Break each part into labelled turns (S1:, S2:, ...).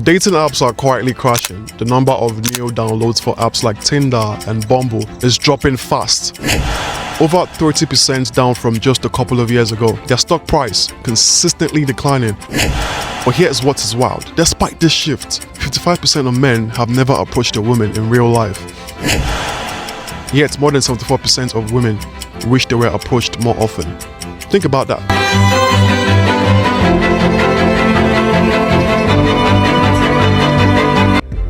S1: Dating apps are quietly crashing. The number of new downloads for apps like Tinder and Bumble is dropping fast. Over 30% down from just a couple of years ago. Their stock price consistently declining. But here's what is wild. Despite this shift, 55% of men have never approached a woman in real life. Yet more than 74% of women wish they were approached more often. Think about that.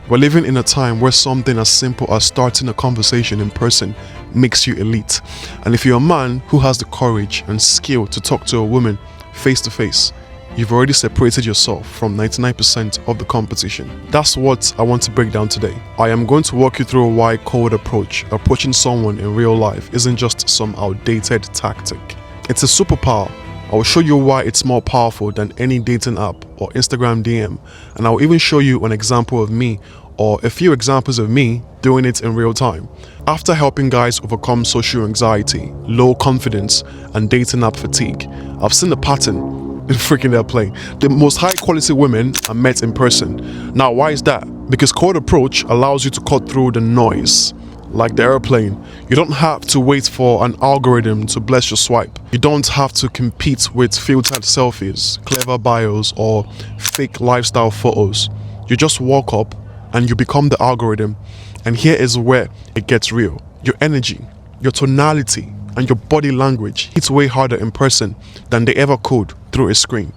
S1: We're living in a time where something as simple as starting a conversation in person makes you elite. And if you're a man who has the courage and skill to talk to a woman face to face, you've already separated yourself from 99% of the competition. That's what I want to break down today. I am going to walk you through why cold approaching someone in real life isn't just some outdated tactic. It's a superpower. I will show you why it's more powerful than any dating app or Instagram DM, and I will even show you an example of me or a few examples of me doing it in real time. After helping guys overcome social anxiety, low confidence, and dating app fatigue, I've seen a pattern in freaking their play. The most high quality women are met in person. Now, why is that? Because cold approach allows you to cut through the noise. Like the airplane, you don't have to wait for an algorithm to bless your swipe. You don't have to compete with filtered selfies, clever bios, or fake lifestyle photos. You just walk up and you become the algorithm. And here is where it gets real. Your energy, your tonality, and your body language hits way harder in person than they ever could through a screen.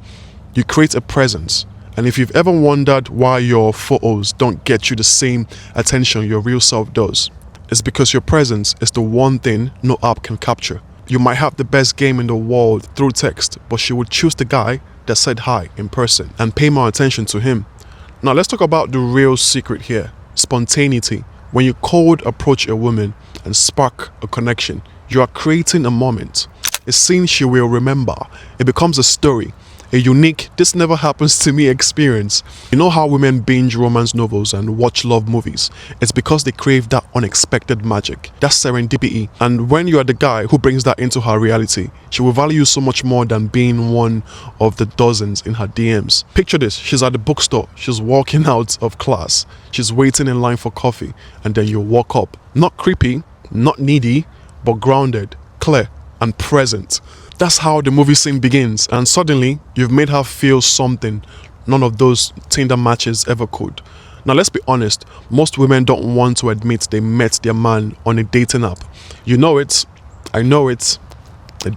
S1: You create a presence. And if you've ever wondered why your photos don't get you the same attention your real self does, it's because your presence is the one thing no app can capture. You might have the best game in the world through text, but she would choose the guy that said hi in person and pay more attention to him. Now let's talk about the real secret here. Spontaneity. When you cold approach a woman and spark a connection, you are creating a moment, a scene she will remember. It becomes a story, a unique "this never happens to me" experience. You know how women binge romance novels and watch love movies? It's because they crave that unexpected magic, that serendipity. And when you are the guy who brings that into her reality, she will value you so much more than being one of the dozens in her DMs. Picture this: she's at the bookstore, she's walking out of class, she's waiting in line for coffee, and then you walk up. Not creepy, not needy, but grounded, clear, and present. That's how the movie scene begins, and suddenly you've made her feel something none of those Tinder matches ever could. Now let's be honest, most women don't want to admit they met their man on a dating app. You know it, I know it,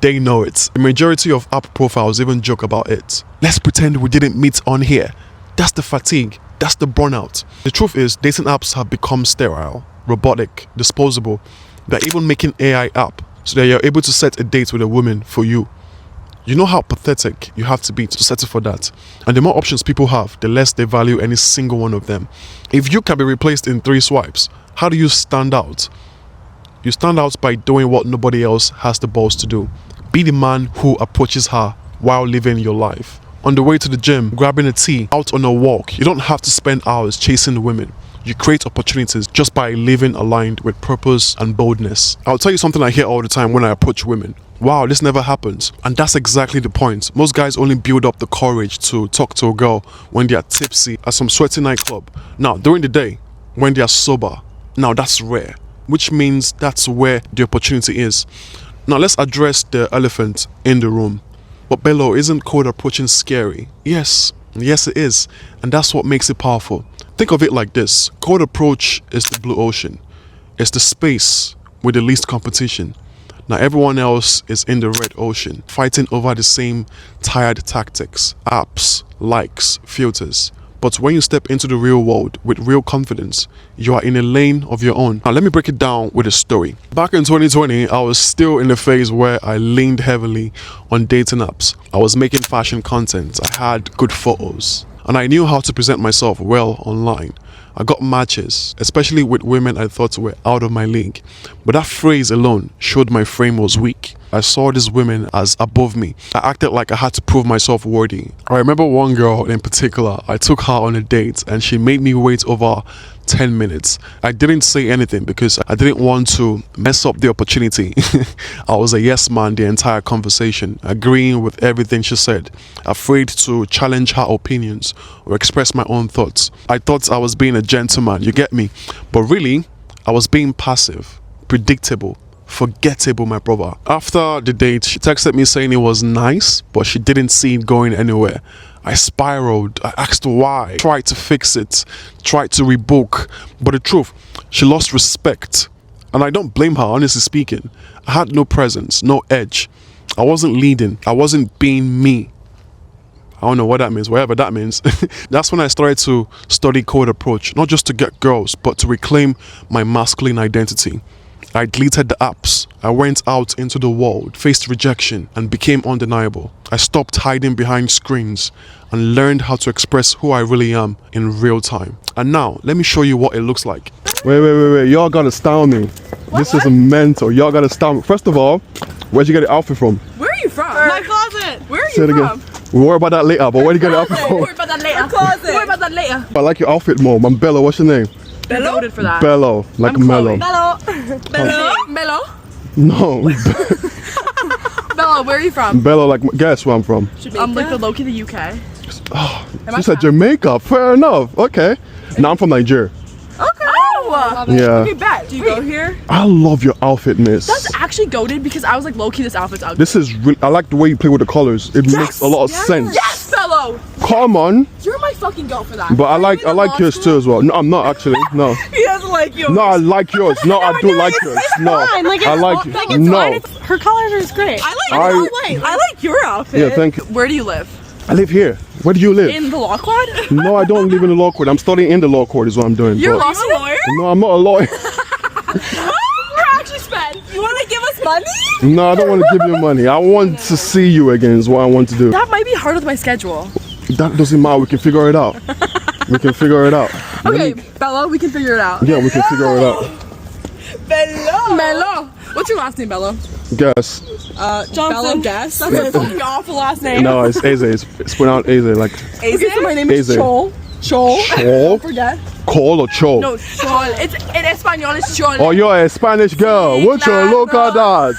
S1: they know it. The majority of app profiles even joke about it. Let's pretend we didn't meet on here. That's the fatigue, that's the burnout. The truth is, dating apps have become sterile, robotic, disposable. They're even making AI app so that you're able to set a date with a woman for you. You know how pathetic you have to be to settle for that. And the more options people have, the less they value any single one of them. If you can be replaced in 3 swipes, how do you stand out? You stand out by doing what nobody else has the balls to do. Be the man who approaches her while living your life. On the way to the gym, grabbing a tea, out on a walk. You don't have to spend hours chasing women. You create opportunities just by living aligned with purpose and boldness. I'll tell you something I hear all the time when I approach women. Wow, this never happens. And that's exactly the point. Most guys only build up the courage to talk to a girl when they are tipsy at some sweaty nightclub. Now, during the day, when they are sober, now that's rare, which means that's where the opportunity is. Now let's address the elephant in the room. But Bello, isn't cold approaching scary? Yes, it is. And that's what makes it powerful. Think of it like this: cold approach is the blue ocean. It's the space with the least competition. Now everyone else is in the red ocean, fighting over the same tired tactics, apps, likes, filters. But when you step into the real world with real confidence, you are in a lane of your own. Now let me break it down with a story. Back in 2020, I was still in the phase where I leaned heavily on dating apps. I was making fashion content, I had good photos, and I knew how to present myself well online. I got matches, especially with women I thought were out of my league. But that phrase alone showed my frame was weak. I saw these women as above me. I acted like I had to prove myself worthy. I remember one girl in particular, I took her on a date and she made me wait over 10 minutes. I didn't say anything because I didn't want to mess up the opportunity. I was a yes man the entire conversation, agreeing with everything she said, afraid to challenge her opinions or express my own thoughts. I thought I was being a gentleman, you get me? But really, I was being passive, predictable, forgettable, my brother. After the date, she texted me saying it was nice, but she didn't see it going anywhere. I spiraled. I asked why. Tried to fix it. Tried to rebook. But the truth, she lost respect. And I don't blame her, honestly speaking. I had no presence, no edge. I wasn't leading. I wasn't being me. I don't know what that means, whatever that means. That's when I started to study code approach, not just to get girls, but to reclaim my masculine identity. I deleted the apps. I went out into the world, faced rejection, and became undeniable. I stopped hiding behind screens and learned how to express who I really am in real time. And now, let me show you what it looks like. Wait. Y'all gotta style me. This is mental. Y'all gotta style me. First of all, where'd you get the outfit from?
S2: Where are you from? My closet. Where are you
S1: Say it again. We'll worry about that later, but where'd you get the outfit from?
S2: Worry about that later. Closet. Worry about that later.
S1: I like your outfit more. I'm Bello. What's your name?
S2: Bello? Voted for that.
S1: Bello. Like Mellow.
S2: Bello. Bello. Bello.
S1: No.
S2: Bello, where are you from?
S1: Bello, like, guess where I'm from.
S2: I'm like the low-key the UK.
S1: Oh, you said Jamaica. Fair enough. Okay. Now I'm from Nigeria.
S2: Okay. Oh.
S1: Yeah.
S2: Okay, bet. Do you go here?
S1: I love your outfit, miss.
S2: That's actually goated because I was like low-key this outfit's ugly.
S1: This is really, I like the way you play with the colors. It makes a lot of sense.
S2: Yes, Bello.
S1: Come on.
S2: You're my fucking goat for that.
S1: But I like yours too as well. No, I'm not actually. No.
S2: He doesn't like yours.
S1: No, I like yours. No, I do like yours. No, I like you. No.
S2: Her colors are great. I like your outfit.
S1: Yeah, thank you.
S2: Where do you live?
S1: I live here. Where do you live?
S2: In the law court?
S1: No, I don't live in the law court. I'm studying in the law court is what I'm doing.
S2: You're a lawyer?
S1: No, I'm not a lawyer.
S2: We're actually spent. You want to give us money?
S1: No, I don't want to give you money. I want to see you again is what I want to do.
S2: That might be hard with my schedule.
S1: That doesn't matter. We can figure it out. We can figure it out.
S2: Okay, Bello, we can figure it out.
S1: Yeah, we can figure it out.
S2: Bello. What's your last name, Bello?
S1: Guess.
S2: Johnson. Bello Guess. That's a fucking awful last name.
S1: No, it's Eze. It's pronounced Eze. Like.
S2: Okay, so my name is Chol. Chol.
S1: Chol?
S2: Forget.
S1: Cole or Chol?
S2: No, Chol. It's in Espanol. It's Chol.
S1: Oh, you're a Spanish girl. Would you look at that?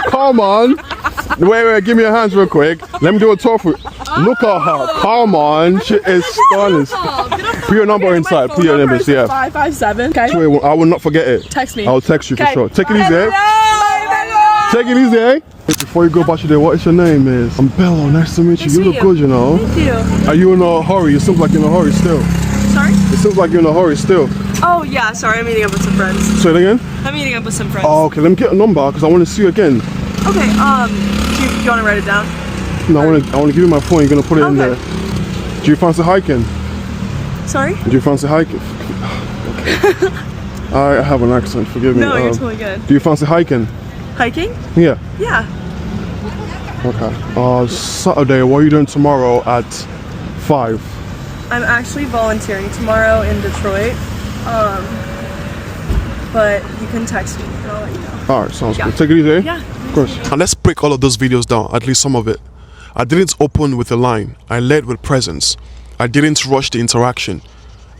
S1: Come on. Wait, give me your hands real quick. Let me do a talk for you. Look at her. Come on. She is stunning. Put your number inside. Put your number, yeah.
S2: 557. Okay.
S1: Wait, I will not forget it.
S2: Text me.
S1: I'll text you for sure. Take it easy, eh?
S2: Hello.
S1: Take it easy, eh? Before you go back today, what is your name, miss? I'm Bello. Nice to meet you. You look good, you know.
S2: Thank you.
S1: Are you in a hurry? It seems like you're in a hurry still.
S2: Sorry?
S1: It seems like you're in a hurry still.
S2: Oh, yeah. Sorry. I'm meeting up with some friends.
S1: Say it again?
S2: I'm meeting up with some friends.
S1: Oh, okay. Let me get a number because I want to see you again.
S2: Okay. Do you want to write it down?
S1: No, I want to give you my phone. You're gonna put it in there. Do you fancy hiking?
S2: Sorry?
S1: Do you fancy hiking? Okay. I have an accent. Forgive me.
S2: No, you're totally good.
S1: Do you fancy hiking?
S2: Hiking?
S1: Yeah.
S2: Yeah.
S1: Okay. Saturday. What are you doing tomorrow at 5?
S2: I'm actually volunteering tomorrow in Detroit. But you can text me and I'll let you know.
S1: All right. Sounds good. Take it easy.
S2: Yeah.
S1: Of course. And let's break all of those videos down. At least some of it. I didn't open with a line. I led with presence. I didn't rush the interaction.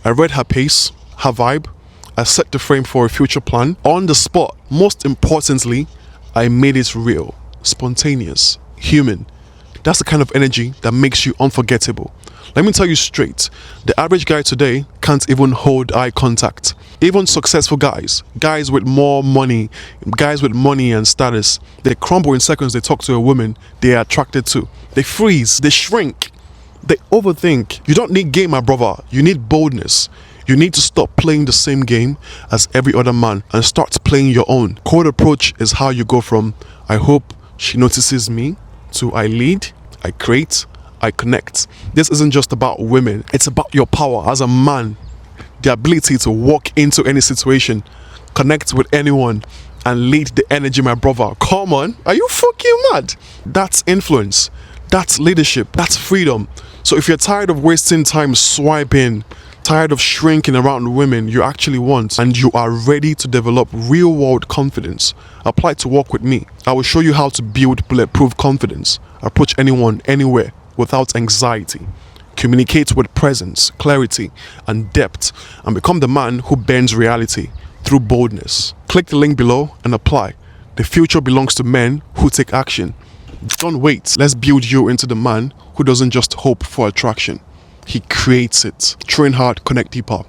S1: I read her pace, her vibe. I set the frame for a future plan on the spot. Most importantly, I made it real, spontaneous, human. That's the kind of energy that makes you unforgettable. Let me tell you straight, the average guy today can't even hold eye contact. Even successful guys with more money, guys with money and status, they crumble in seconds they talk to a woman they are attracted to. They freeze, they shrink, they overthink. You don't need game, my brother. You need boldness. You need to stop playing the same game as every other man and start playing your own. Code approach is how you go from I hope she notices me to I lead, I create, I connect. This isn't just about women. It's about your power as a man. The ability to walk into any situation, connect with anyone, and lead the energy, my brother. Come on. Are you fucking mad? That's influence. That's leadership. That's freedom. So if you're tired of wasting time swiping, tired of shrinking around women you actually want, and you are ready to develop real-world confidence, apply to work with me. I will show you how to build bulletproof confidence, approach anyone, anywhere, without anxiety, communicate with presence, clarity, and depth, and become the man who bends reality through boldness. Click the link below and apply. The future belongs to men who take action. Don't wait. Let's build you into the man who doesn't just hope for attraction. He creates it. Train hard, connect deeper.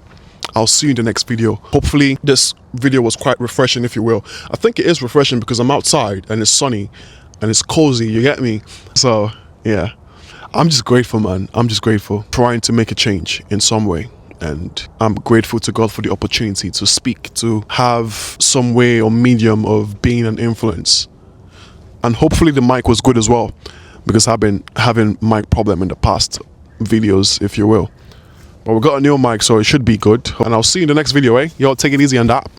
S1: I'll see you in the next video. Hopefully this video was quite refreshing, if you will. I think it is refreshing because I'm outside and it's sunny and it's cozy, you get me? So yeah, I'm just grateful, man. I'm just grateful, trying to make a change in some way. And I'm grateful to God for the opportunity to speak, to have some way or medium of being an influence. And hopefully the mic was good as well, because I've been having mic problem in the past videos, if you will. But we got a new mic, so it should be good. And I'll see you in the next video, eh? Y'all take it easy on that.